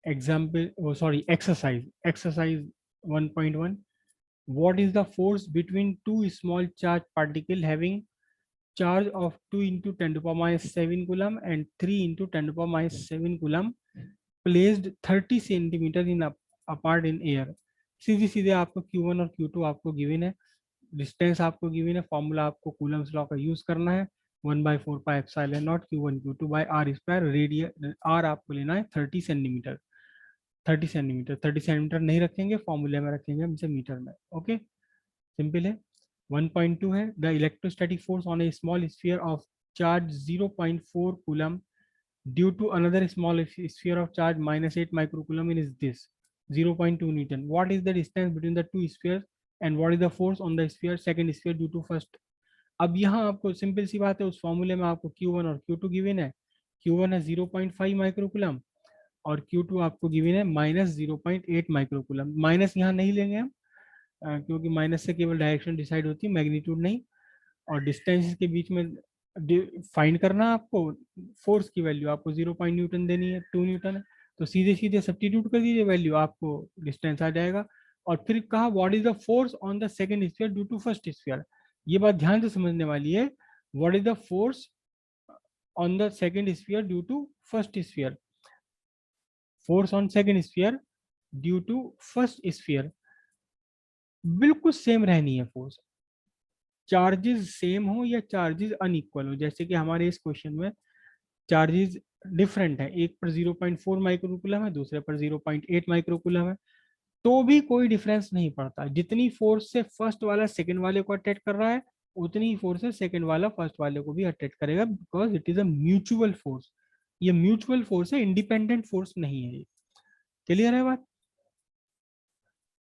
exercise 1.1. What is the force between two small charge particle having charge of 2 into 10 to the power minus 7 coulomb and 3 into 10 to the power minus 7 coulomb placed 30 centimetre in apart in air? सीधे सीधे आपको Q1 और Q2 आपको given है, distance आपको given है, formula आपको Coulomb's law का यूज करना है 1/4 pi epsilon naught Q1 Q2 by R square. Radius R आपको लेना है 30 सेंटीमीटर। 30 सेंटीमीटर नहीं रखेंगे, फॉर्मूले में रखेंगे हमसे मीटर में। ओके, सिंपल है। 1.2 है, the electrostatic force on a small sphere of charge 0.4 coulomb due to another small sphere of charge -8 microcoulomb is this 0.2 newton. What is the distance between the two sphere and what is the force on the sphere second sphere due to first? अब यहाँ आपको simple सी बात है, उस फॉर्मूले में आपको Q1 और Q2 गिवन है। Q1 है 0.5 माइक्रोकूलम और Q2 आपको गिवन है -0.8 माइक्रोकूलम। माइनस यहाँ नहीं लेंगे हम, क्योंकि माइनस से केवल डायरेक्शन डिसाइड होती है, मैग्नीट्यूड नहीं। और डिस्टेंस के बीच में फाइंड करना आपको, फोर्स की वैल्यू आपको 0 न्यूटन देनी है, 2 न्यूटन है, तो सीधे सीधे सब्स्टिट्यूट कर दीजिए वैल्यू, आपको डिस्टेंस आ जाएगा। और फिर कहा what is the force on the second sphere due to first sphere. ये बात ध्यान से समझने वाली है, what is the force on the second sphere due to first sphere. Force on second sphere due to first sphere बिल्कुल same रहनी है फोर्स, चार्जेस सेम हो या चार्जेस अनइक्वल हो। जैसे कि हमारे इस क्वेश्चन में चार्जेस डिफरेंट है, एक पर 0.4 माइक्रोकूलम है, दूसरे पर 0.8 माइक्रोकूलम है, तो भी कोई डिफरेंस नहीं पड़ता। जितनी फोर्स से फर्स्ट वाला सेकंड वाले को अटैक कर रहा है, उतनी ही फोर्स से सेकंड वाला फर्स्ट वाले को भी अटैक करेगा, because it is a mutual force. ये म्यूचुअल फोर्स है, इंडिपेंडेंट फोर्स नहीं है। क्लियर है बात?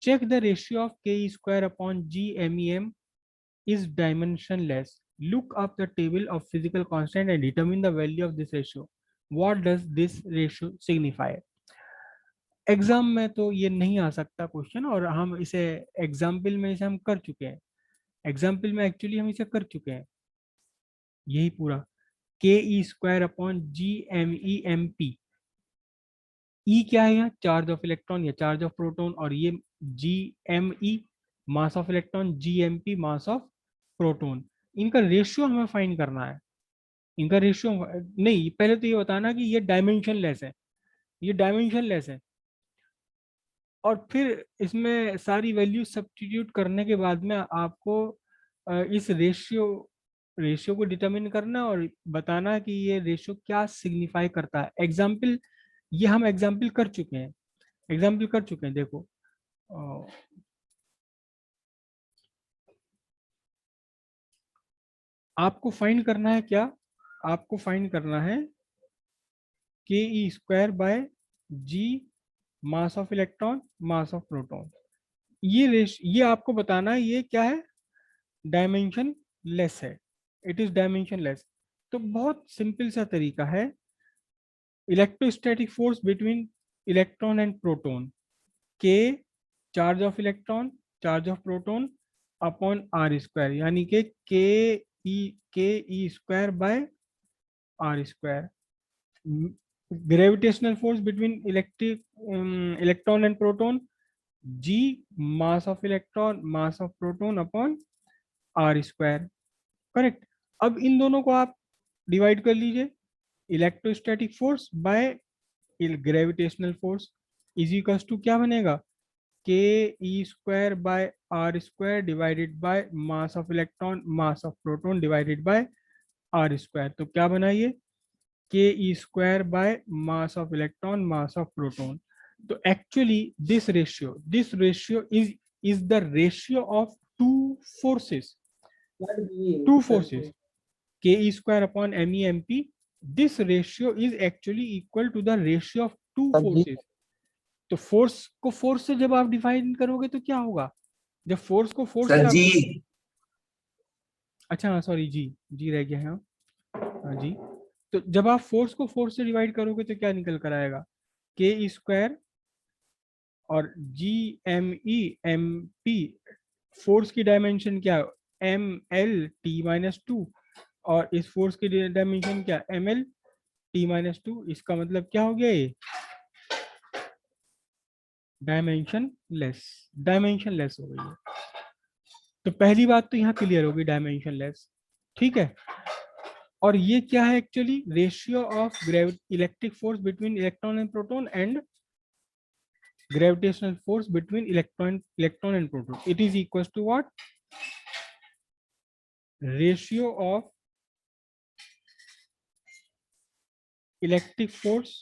Check the ratio of K square upon G MEM is dimensionless. Look up the table of physical constant and determine the value of this ratio. What does this ratio signify? Exam में तो ये नहीं आ सकता question, और हम इसे example में इसे हम कर चुके हैं। एग्जाम्पल में एक्चुअली हम इसे कर चुके हैं, यही पूरा के ई स्क्वायर अपॉन GMEMP। ई क्या है यहाँ? चार्ज ऑफ इलेक्ट्रॉन या चार्ज ऑफ प्रोटॉन, और ये GME mass of electron, GMP mass of proton. इनका रेशियो हमें फाइंड करना है। इनका रेशियो नहीं, पहले तो ये बताना कि ये डायमेंशन लेस है, ये डायमेंशन लेस है, और फिर इसमें सारी वैल्यू सब्स्टिट्यूट करने के बाद में आपको इस रेशियो को डिटरमिन करना और बताना कि ये रेशियो क्या सिग्निफाई करता है। एग्जाम्पल, ये हम एग्जाम्पल कर चुके हैं, देखो आपको फाइंड करना है क्या? आपको फाइंड करना है k e square by G mass of electron mass of proton. ये आपको बताना है ये क्या है, डायमेंशन लेस है, इट इज डायमेंशन लेस। तो बहुत सिंपल सा तरीका है, electrostatic force between electron and proton, k charge of electron charge of proton upon r square, यानी कि k e square by r square. Gravitational force between electron and proton, G mass of electron mass of proton upon r square. Correct. अब इन दोनों को आप divide कर लीजिए, electrostatic force by gravitational force is equals to क्या बनेगा, k e square by r square divided by mass of electron mass of proton divided by r square. तो क्या बनाइए, k e square by mass of electron mass of proton. तो actually this ratio is the ratio of two forces k e square upon MEMP। This ratio is actually equal to the ratio of two forces. तो force से जब आप define करोगे तो क्या होगा, जब फोर्स को फोर्स से आप, अच्छा हाँ सॉरी, जी रह गया है, हाँ जी। तो जब आप फोर्स को फोर्स से डिवाइड करोगे तो क्या निकल कर आएगा, के ई स्क्वायर और GMEMP। फोर्स की डायमेंशन क्या, MLT-2, और इस फोर्स की डायमेंशन क्या, MLT-2। इसका मतलब क्या हो गया, ये डायमेंशन लेस हो गई है। तो पहली बात तो यहाँ क्लियर होगी, डायमेंशन लेस। ठीक है। और ये क्या है actually? Ratio of electric force between electron and proton and gravitational force between electron and proton. It is equals to what? Ratio of electric force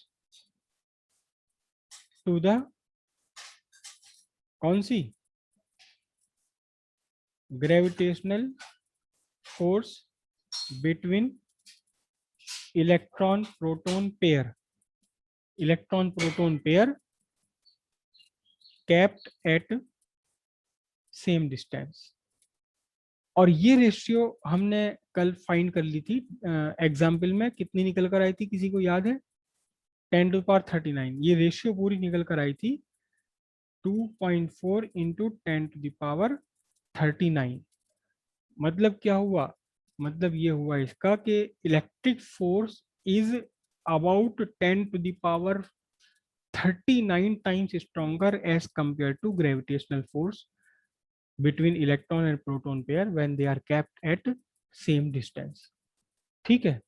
to the कौन सी? gravitational force between electron proton pair kept at same distance. और ये ratio हमने कल find कर ली थी example में। कितनी निकल कर आई थी, किसी को याद है? 10⁻39। ये रेशियो पूरी निकल कर आई थी 2.4 इंटू 10⁻39। मतलब क्या हुआ? मतलब ये हुआ इसका कि electric force is about 10⁻39 times stronger as compare to gravitational force between electron and proton pair when they are kept at same distance. ठीक है।